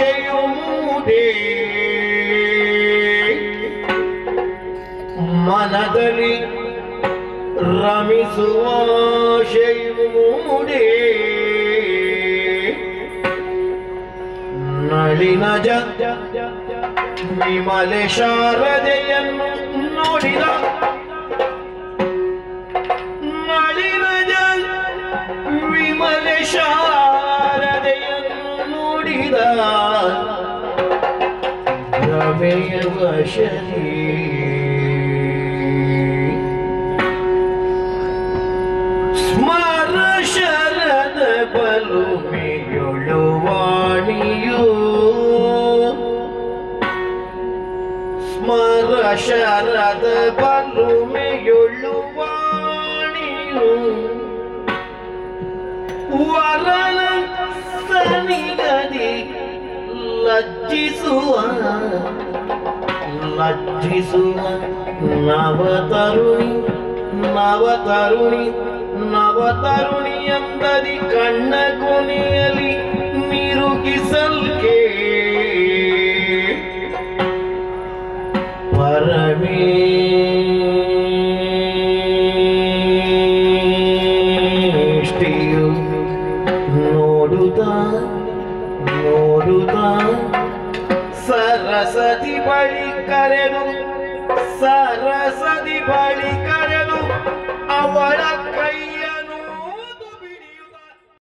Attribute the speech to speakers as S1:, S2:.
S1: ಆಶೆಯು ಮೂಡೆ ಮನದಲ್ಲಿ ರಮಿಸುವ ಆಶೆಯು ಮೂಡೆ ನಳಿನ ವಿಮಲೆ ಶಾರದೆಯನ್ನು ನೋಡಿದ ನಳಿನ ವಿಮಲೆ ಶಾರದೆಯನ್ನು ನೋಡಿದ ರಮೆಯ ವಶನೇ ಸ್ಮರ ಶರದ ಬಲುಮೆಯೊಳು ವಾಣಿಯು ಸ್ಮರ ಶರದ ಬಲುಮೆಯೊಳು ವಾಣಿಯು ವರನ ಸನಿಗದಿ ಲಜ್ಜಿಸುವ ನವತರುಣಿ ನವತರುಣಿ ನವತರುಣಿ ಎಂದದಿ ಕಣ್ಣ ಕೊನೆಯಲ್ಲಿ ಮಿರುಗಿಸಲ್ಕೆ ಪರಮೇಷ್ಟಿಯು ನೋಡುತ್ತಾ ಸರಸದಿ ಬಳಿ ಕರೆದು ಅವಳ